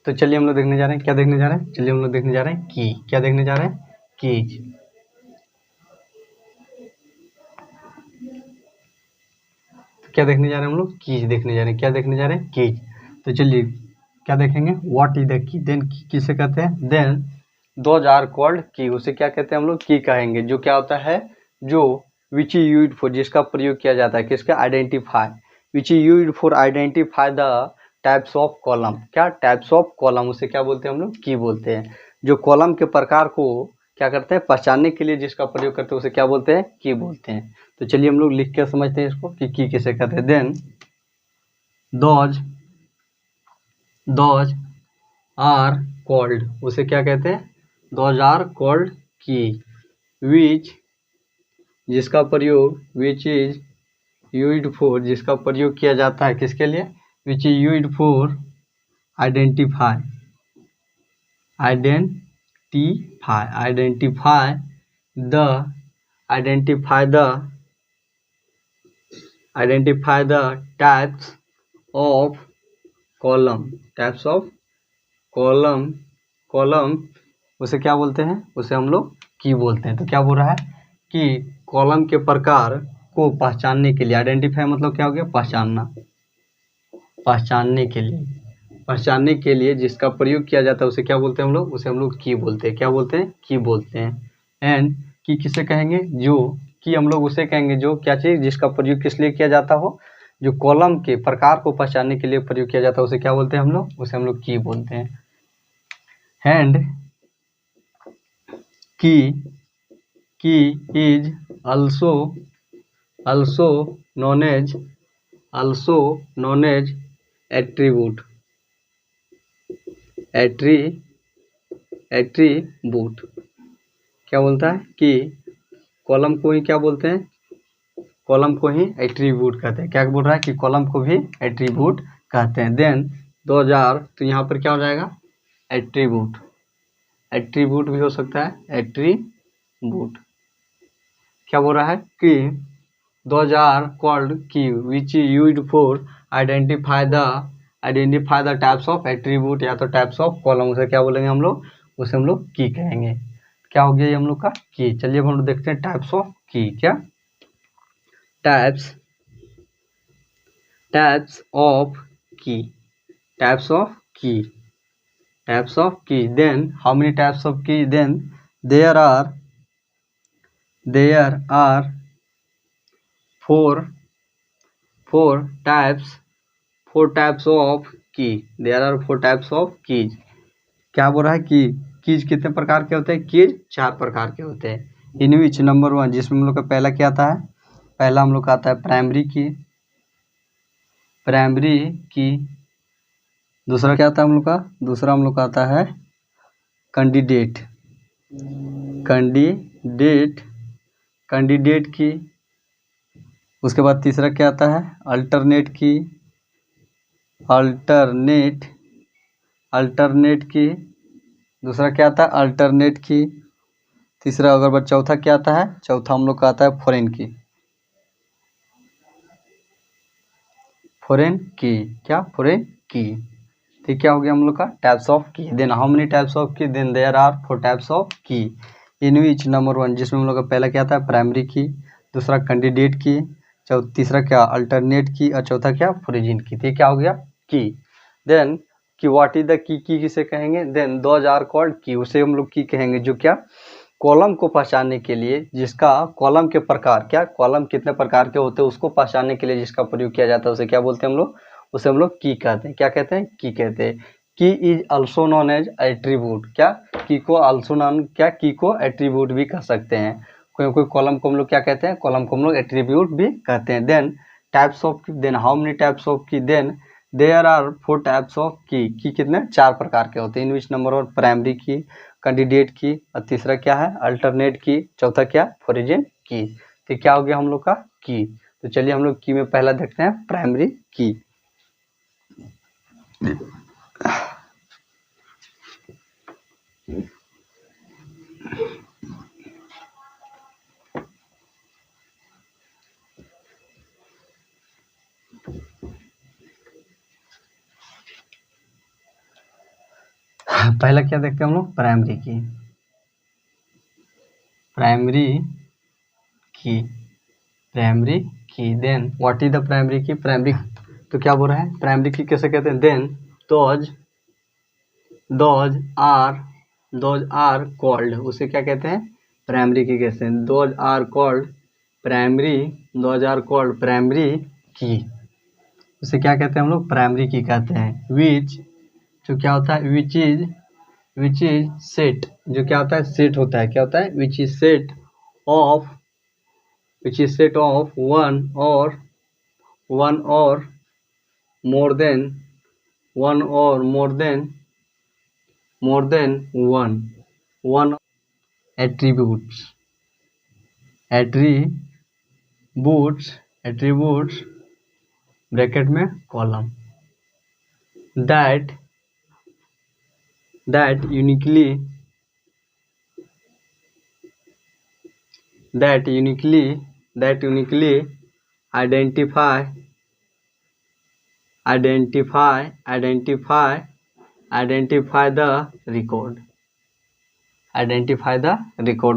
तो चलिए हम लोग देखने जा रहे हैं, क्या देखने जा रहे हैं, चलिए हम लोग देखने जा रहे हैं की, क्या देखने जा रहे हैं, कीज। तो क्या देखने जा रहे हैं हम लोग, कीज देखने जा रहे हैं, क्या देखने जा रहे हैं, कीज। तो चलिए क्या देखेंगे, what is the key, then key किसे कहते हैं, देन दोज आर कॉल्ड की, उसे क्या कहते हैं हम लोग, की कहेंगे। जो क्या होता है, जो विच इज यूज्ड फॉर, जिसका प्रयोग किया जाता है किसका, identify, which is used for identify the types of column, क्या टाइप्स ऑफ कॉलम, उसे क्या बोलते हैं हम लोग, की बोलते हैं। जो कॉलम के प्रकार को क्या करते हैं, पहचानने के लिए जिसका प्रयोग करते हैं उसे क्या बोलते हैं, की बोलते हैं। तो चलिए हम लोग लिख के समझते हैं इसको कि की किसे कहते हैं। Then those those are called, उसे क्या कहते हैं, दोज आर कॉल्ड की, विच, जिसका प्रयोग, विच इज यूज्ड फॉर, जिसका प्रयोग किया जाता है किसके लिए, which is used for identify, identify the identify the identify the types of column, types of column, column उसे क्या बोलते हैं, उसे हम लोग की बोलते हैं। तो क्या बोल रहा है कि कॉलम के प्रकार को पहचानने के लिए, आइडेंटिफाई मतलब क्या हो गया, पहचानना, पहचानने के लिए, पहचानने के लिए जिसका प्रयोग किया जाता है उसे क्या बोलते हैं हम लोग, उसे हम लोग की बोलते हैं, क्या बोलते हैं, की बोलते हैं। एंड की किसे कहेंगे, जो की हम लोग उसे कहेंगे जो क्या चीज़, जिसका प्रयोग किस लिए किया जाता हो, जो कॉलम के प्रकार को पहचानने के लिए प्रयोग किया जाता है उसे क्या बोलते हैं हम लोग, उसे हम लोग की बोलते हैं। एंड की is also known as attribute, attribute क्या बोलता है कि कॉलम को ही क्या बोलते हैं, कॉलम को ही एट्रीब्यूट कहते हैं। क्या बोल रहा है कि कॉलम को भी एट्रीब्यूट कहते हैं। देन 2000, तो यहाँ पर क्या हो जाएगा, एट्रीब्यूट, एट्रीब्यूट भी हो सकता है, एट्रीब्यूट। क्या बोल रहा है कि 2000 कॉल्ड की which is used for identify the types of attribute या तो टाइप्स ऑफ कॉलम, उसे क्या बोलेंगे हम लोग, उसे हम लोग की कहेंगे। क्या हो गया ये हम लोग का की। चलिए हम लोग देखते हैं टाइप्स ऑफ की, क्या types of key, types of key, types of key. Then how many types of key, then there are four types of key, there are 4 types of keys. क्या बोल रहा है कि कीज कितने प्रकार के होते हैं, कीज 4 प्रकार के होते हैं। इन विच नंबर 1, जिसमें हम लोग का पहला क्या आता है, पहला हम लोग का आता है प्राइमरी की, दूसरा क्या आता है हम लोग का, दूसरा हम लोग का आता है कैंडिडेट की, उसके बाद तीसरा क्या आता है अल्टरनेट की, दूसरा क्या आता है अल्टरनेट की, तीसरा अगर बार चौथा क्या आता है, चौथा हम लोग का आता है फॉरेन की, क्या फॉरेन की। ठीक, क्या हो गया हम लोग का types of key. Then how many types of key, then there are 4 types of key. In which number 1, जिसमें हम लोग का पहला क्या था प्राइमरी की, दूसरा कैंडिडेट की, तीसरा क्या अल्टरनेट की और चौथा क्या फोरिजिन की। ठीक, क्या हो गया की। देन की व्हाट इज द की किसे कहेंगे, देन दोज आर कॉल्ड की, उसे हम लोग की कहेंगे जो क्या कॉलम को पहचानने के लिए, जिसका कॉलम के प्रकार, क्या कॉलम कितने प्रकार के होते हैं उसको पहचानने के लिए जिसका प्रयोग किया जाता है उसे क्या बोलते हैं हम लोग, उसे हम लोग की कहते हैं। क्या कहते हैं, की कहते हैं। Key is also known as attribute, क्या की को ऑल्सो नॉन, क्या की को एट्रीब्यूट भी कह सकते हैं। कोई कॉलम को हम लोग क्या कहते हैं, कॉलम को हम लोग एट्रीब्यूट भी कहते हैं। Then types of key, then how many types of key, then there are 4 types of key कितने 4 प्रकार के होते हैं। In which number 1 primary key, candidate key और तीसरा क्या है अल्टरनेट की, चौथा क्या फोरिजिन की। तो क्या हो गया हम लोग का की। तो चलिए हम लोग की में पहला देखते हैं प्राइमरी की। पहला क्या देखते हैं हम लोग, primary key, primary key, primary key. Then what is the primary key, primary तो क्या बोल रहा है, प्राइमरी की कैसे कहते हैं, देन दोज आर कॉल्ड, उसे क्या कहते हैं, प्राइमरी की कहते हैं। Those are called primary, those are called primary key, उसे क्या कहते हैं हम लोग, प्राइमरी की कहते हैं। विच जो क्या होता है, विच इज सेट, जो क्या होता है, सेट होता है, क्या होता है, which is set of, which is set of one और more than one or more than one attributes bracket में column, that uniquely identify the record,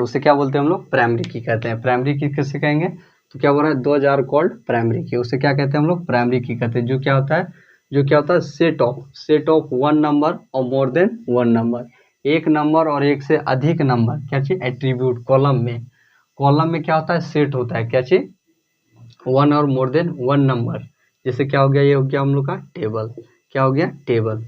उसे क्या बोलते हैं हम लोग, प्राइमरी की कहते हैं। प्राइमरी की किससे कहेंगे, तो क्या बोल रहा है, those are called primary key, उसे क्या कहते हैं हम लोग, प्राइमरी की कहते हैं। जो क्या होता है सेट ऑफ वन नंबर और मोर देन वन नंबर, एक नंबर और एक से अधिक नंबर, क्या चीज, एट्रीब्यूट, कॉलम में क्या होता है, सेट होता है, क्या चीज, वन और मोर देन वन नंबर। जैसे क्या हो गया, ये हो गया हम लोग का टेबल, क्या हो गया, टेबल।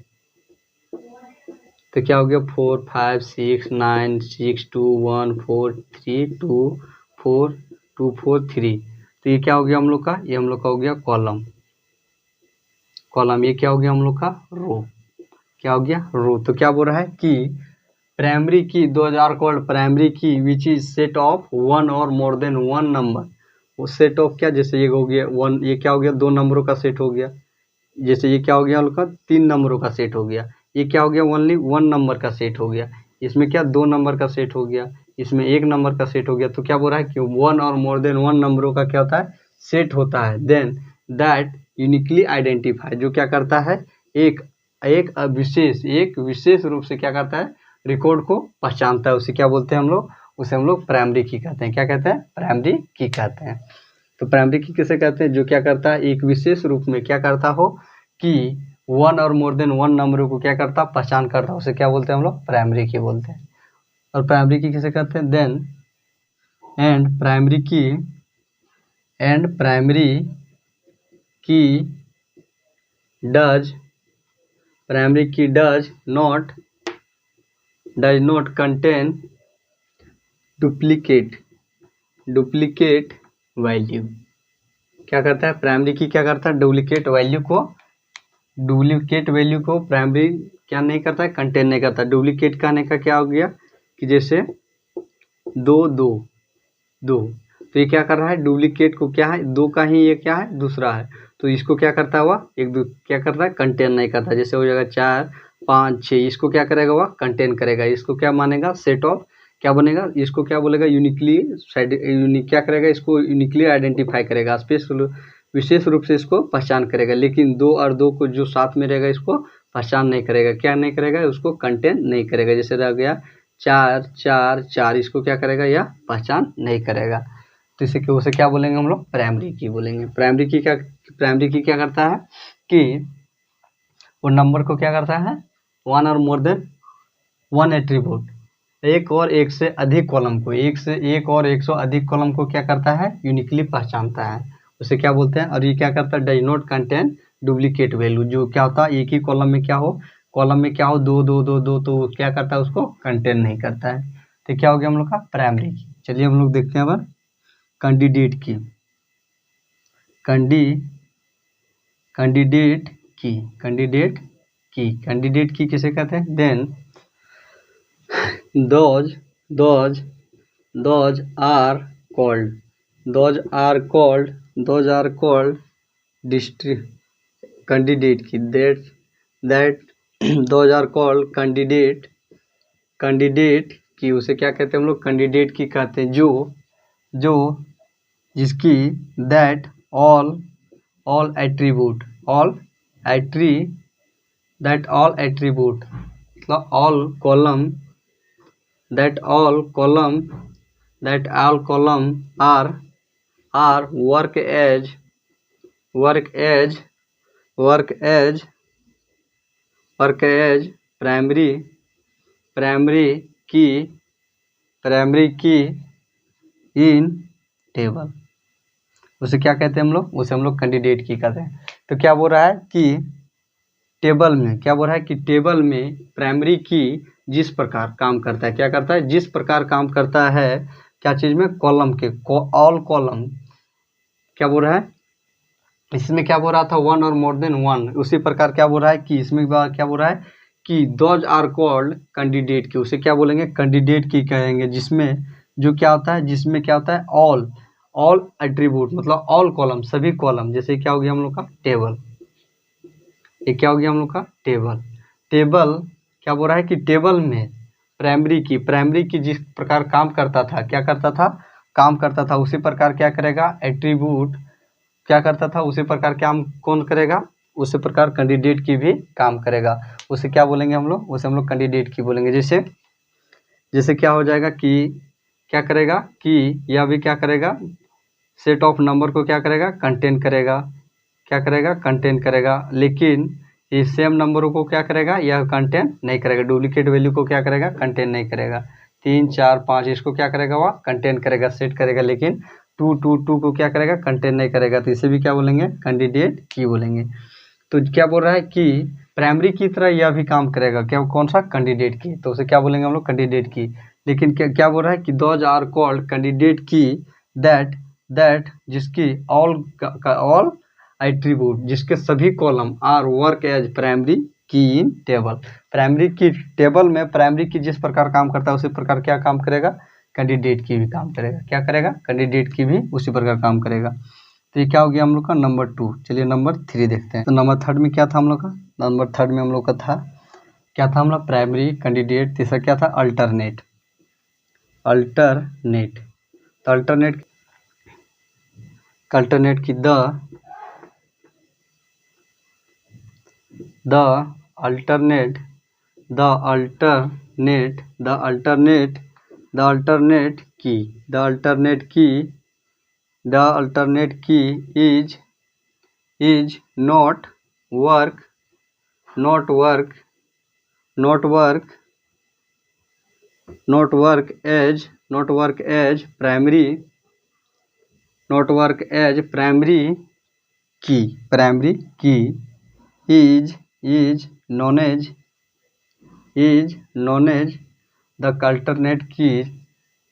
तो क्या हो गया, 4 5 6 9 6 2 1 4 3 2 4 2 4 3, तो ये क्या हो गया हम लोग का, ये हम लोग का हो गया कॉलम, ये क्या हो गया हम लोग का, रो, क्या हो गया, रो। तो क्या बोल रहा है कि प्राइमरी की, 2000 कॉल्ड प्राइमरी की which is set of one और मोर देन वन नंबर, वो सेट ऑफ क्या, जैसे ये हो गया वन, ये क्या हो गया, दो नंबरों का सेट हो गया। जैसे ये क्या हो गया हम लोग का, 3 नंबरों का सेट हो गया। ये क्या हो गया, ओनली वन नंबर का सेट हो गया। इसमें क्या, 2 नंबर का सेट हो गया, इसमें 1 नंबर का सेट हो गया। तो क्या बोल रहा है कि वन और मोर देन वन नंबरों का क्या होता है, सेट होता है। देन दैट यूनिकली आइडेंटिफाई, जो क्या करता है, एक विशेष रूप से क्या करता है, रिकॉर्ड को पहचानता है, उसे क्या बोलते हैं हम लोग, उसे हम लोग प्राइमरी की कहते हैं। क्या कहते हैं, प्राइमरी की कहते हैं। तो प्राइमरी की किसे कहते हैं, जो क्या करता है, एक विशेष रूप में क्या करता हो कि वन और मोर देन वन नंबरों को क्या करता, पहचान करता, उसे क्या बोलते हैं हम लोग, प्राइमरी की बोलते हैं। और प्राइमरी की किसे कहते हैं, देन एंड प्राइमरी की does not contain duplicate value. क्या करता है, प्राइमरी की क्या करता है, डुप्लीकेट वैल्यू को प्राइमरी क्या नहीं करता है, कंटेन नहीं करता। डुप्लीकेट कहने का क्या हो गया कि जैसे 2 तो ये क्या कर रहा है, डुप्लीकेट को क्या है, 2 का ही ये क्या है, दूसरा है, तो इसको क्या करता है, वह क्या करता है, कंटेन नहीं करता। जैसे हो जाएगा 4 5 6, इसको क्या करेगा, वह कंटेन करेगा। इसको क्या मानेगा, सेट ऑफ क्या बनेगा, इसको क्या बोलेगा, क्या करेगा, इसको यूनिकली आइडेंटिफाई करेगा, विशेष रूप से इसको पहचान करेगा। लेकिन 2 और 2 को जो साथ में रहेगा इसको पहचान नहीं करेगा, क्या नहीं करेगा, उसको कंटेन नहीं करेगा। जैसे रह गया 4 4 4, इसको क्या करेगा, या पहचान नहीं करेगा। तो इसे उसे क्या बोलेंगे हम लोग, प्राइमरी की बोलेंगे। प्राइमरी की क्या करता है कि वो नंबर को क्या करता है, वन और मोर देन वन एट्रीब्यूट, एक और एक से अधिक कॉलम को, एक से अधिक कॉलम को क्या करता है, यूनिकली पहचानता है, उसे क्या बोलते हैं। और ये क्या करता है, does not contain duplicate value, जो क्या होता है, एक ही कॉलम में क्या हो, 2 तो क्या करता है, उसको कंटेन नहीं करता है। तो क्या हो गया हम लोग का, प्राइमरी की। चलिए हम लोग देखते हैं अब कैंडिडेट की। कैंडिडेट की किसे कहते हैं, then those are called district candidate की, that those are called candidate की, उसे क्या कहते हैं हम लोग, कैंडिडेट की कहते हैं। जो जिसकी that all attribute मतलब all column are work as primary key in table। उसे क्या कहते हैं हम लोग? उसे हम लोग कैंडिडेट की कहते हैं। तो क्या बोल रहा है कि टेबल में, क्या बोल रहा है कि टेबल में प्राइमरी की जिस प्रकार काम करता है, क्या करता है? जिस प्रकार काम करता है क्या चीज में? कॉलम के, ऑल कॉलम। क्या बोल रहा है? इसमें क्या बोल रहा था? वन और मोर देन वन। उसी प्रकार क्या बोल रहा है कि इसमें क्या बोल रहा है कि दोज आर कॉल्ड कैंडिडेट की। उसे क्या बोलेंगे? कैंडिडेट की कहेंगे। जिसमें जो क्या होता है, जिसमें क्या होता है? ऑल एट्रीब्यूट, मतलब ऑल कॉलम, सभी कॉलम। जैसे क्या हो गया हम लोग का? टेबल। ये क्या हो गया हम लोग का? टेबल क्या बोल रहा है कि टेबल में प्राइमरी की जिस प्रकार काम करता था, क्या करता था? काम करता था। उसी प्रकार क्या करेगा? एट्रीब्यूट क्या करता था? उसी प्रकार काम कौन करेगा? उसी प्रकार कैंडिडेट की भी काम करेगा। उसे क्या बोलेंगे हम लोग? उसे हम लोग कैंडिडेट की बोलेंगे। जैसे क्या हो जाएगा कि क्या करेगा कि यह भी क्या करेगा? सेट ऑफ नंबर को क्या करेगा? कंटेन करेगा। क्या करेगा? कंटेन करेगा। लेकिन इस सेम नंबरों को क्या करेगा? यह कंटेन नहीं करेगा। डुप्लीकेट वैल्यू को क्या करेगा? कंटेन नहीं करेगा। 3, 4, 5 इसको क्या करेगा? वह कंटेन करेगा, सेट करेगा। लेकिन 2 को क्या करेगा? कंटेन नहीं करेगा। तो इसे भी क्या बोलेंगे? कैंडिडेट की बोलेंगे। तो क्या बोल रहा है कि प्राइमरी की तरह यह भी काम करेगा। क्या? कौन सा? कैंडिडेट की। तो उसे क्या बोलेंगे हम लोग? कैंडिडेट की। लेकिन क्या बोल रहा है कि those are called candidate key that जिसकी ऑल एट्रीब्यूट, जिसके सभी column are work as primary key in table. Primary key table में प्राइमरी की जिस प्रकार काम करता है उसी प्रकार क्या काम करेगा? कैंडिडेट की भी काम करेगा। क्या करेगा? कैंडिडेट की भी उसी प्रकार काम करेगा। तो ये क्या हो गया हम लोग का? नंबर 2। चलिए नंबर 3 देखते हैं। तो नंबर 3 में क्या था हम लोग का? नंबर 3 में हम लोग का था, क्या था हम लोग? Primary, candidate. तीसरा क्या था? अल्टरनेट। तो अल्टरनेट की द अल्टरनेट की is not work as primary key is known as the alternate key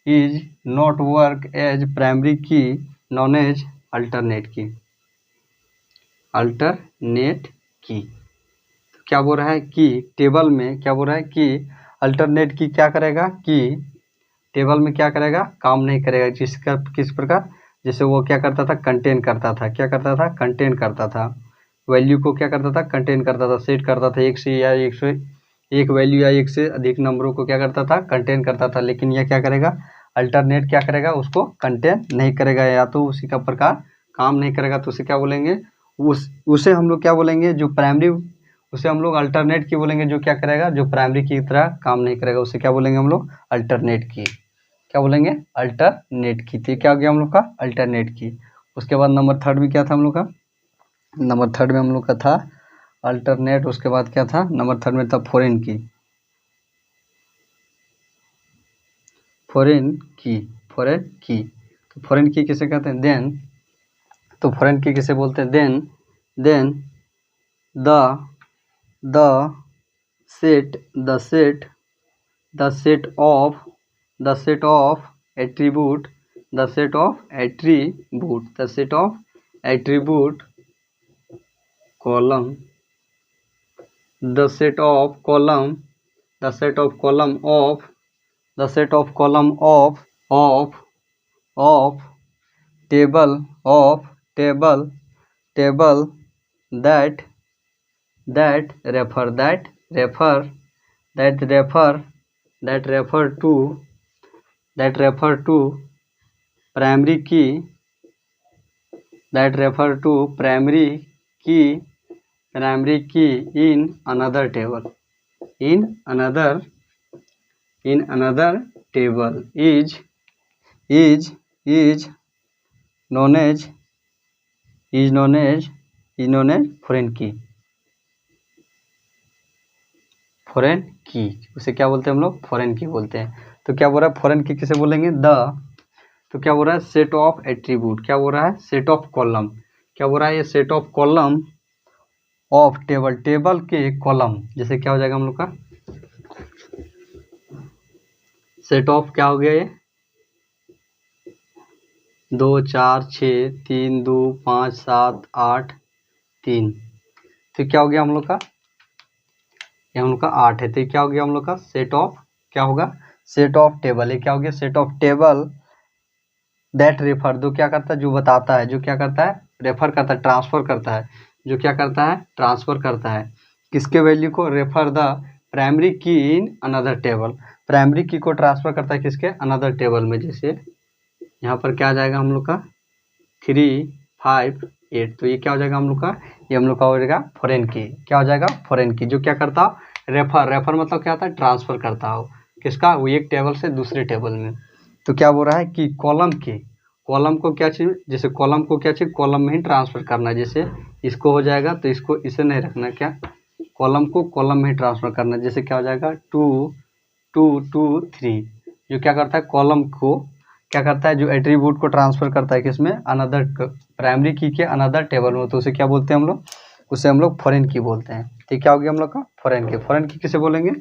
is not work as primary key known as alternate key। तो क्या बोल रहा है कि टेबल में क्या बोल रहा है कि अल्टरनेट की क्या करेगा कि टेबल में क्या करेगा? काम नहीं करेगा। किस प्रकार? जैसे वो क्या करता था? कंटेन करता था। क्या करता था? कंटेन करता था। वैल्यू को क्या करता था? कंटेन करता था, सेट करता था। एक वैल्यू या एक से अधिक नंबरों को क्या करता था? कंटेन करता था। लेकिन यह क्या करेगा? अल्टरनेट क्या करेगा? उसको कंटेन नहीं करेगा, या तो उसी का प्रकार काम नहीं करेगा। तो उसे क्या बोलेंगे? उसे हम लोग क्या बोलेंगे? जो प्राइमरी, उसे हम लोग अल्टरनेट की बोलेंगे। जो क्या करेगा? जो प्राइमरी की तरह काम नहीं करेगा। उसे क्या बोलेंगे हम लोग? अल्टरनेट की। क्या बोलेंगे? अल्टरनेट की। तो क्या हो गया हम लोग का? अल्टरनेट की। उसके बाद नंबर 3 में क्या था हम लोग का? नंबर 3 में हम लोग का था अल्टरनेट। उसके बाद क्या था? नंबर 3 में था फॉरेन की। तो फॉरेन की किसे कहते हैं? देन। तो फॉरेन की किसे बोलते हैं? Then the set of attribute column of table that refer to primary key in another table। in another table is known as foreign की। उसे क्या बोलते हैं हम लोग? फॉरेन की बोलते हैं। तो क्या बोल रहा है फॉरेन की किसे बोलेंगे? तो क्या बोल रहा है? Set of attribute. क्या बोल रहा है? Set of column. क्या बोल रहा है? ये set of column of table के कॉलम। जैसे क्या हो जाएगा हम लोग का? सेट ऑफ क्या हो गया ये? 2 4 6 3 2 5 7 8 3। तो क्या हो गया हम लोग का? ये हम लोग का 8 है। तो क्या हो गया हम लोग का? सेट ऑफ क्या होगा? Set of table. ये क्या हो गया? Set of table that refer, जो क्या करता है? जो बताता है। जो क्या करता है? रेफर करता है, ट्रांसफर करता है। जो क्या करता है? ट्रांसफर करता है किसके वैल्यू को? Refer the primary key in another table. Primary की को ट्रांसफर करता है किसके? अनदर टेबल में। जैसे यहाँ पर क्या आ जाएगा हम लोग का? 3 5 8। तो ये क्या हो जाएगा हम लोग का? ये हम लोग का हो जाएगा फॉरेन की। क्या हो जाएगा? फॉरेन की। जो क्या करता हो? रेफर मतलब क्या होता है? ट्रांसफर करता हो किसका? वो एक टेबल से दूसरे टेबल में। तो क्या बोल रहा है कि कॉलम को क्या चाहिए? जैसे कॉलम को क्या चाहिए? कॉलम में ही ट्रांसफर करना है। जैसे इसको हो जाएगा तो इसको इसे नहीं रखना। क्या? कॉलम को कॉलम में ही ट्रांसफर करना है। जैसे क्या हो जाएगा? 2 2 2 3। जो क्या करता है? कॉलम को क्या करता है? जो एट्रीब्यूट को ट्रांसफर करता है किसमें? अनदर प्राइमरी की के अनदर टेबल में। तो उसे क्या बोलते हैं हम लोग? उसे हम लोग फॉरेन की बोलते हैं। ठीक, क्या हो गया हम लोग का? फॉरेन की। फॉरेन की किसे बोलेंगे?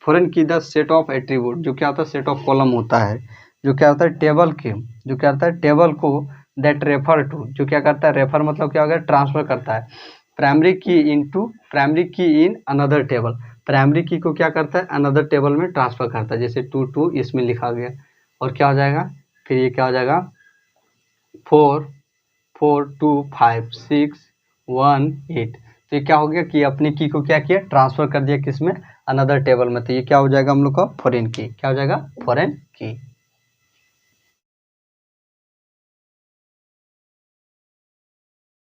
फॉरेन की द सेट ऑफ एट्रीब्यूट। जो क्या होता है? सेट ऑफ कॉलम होता है। जो क्या होता है? टेबल के। जो क्या होता है? टेबल को दैट रेफर टू। जो क्या करता है? रेफर मतलब क्या हो गया? ट्रांसफर करता है primary key in another table. Primary की को क्या करता है? अनदर टेबल में ट्रांसफर करता है। जैसे 2 2 इसमें लिखा गया। और क्या हो जाएगा? फिर ये क्या हो जाएगा? 4 4 2 5 6 1 8। तो ये क्या हो गया कि अपनी की को क्या किया? ट्रांसफर कर दिया किसमें? अनदर टेबल में। तो ये क्या हो जाएगा हम लोग का? फॉरेन की। क्या हो जाएगा? फॉरेन की।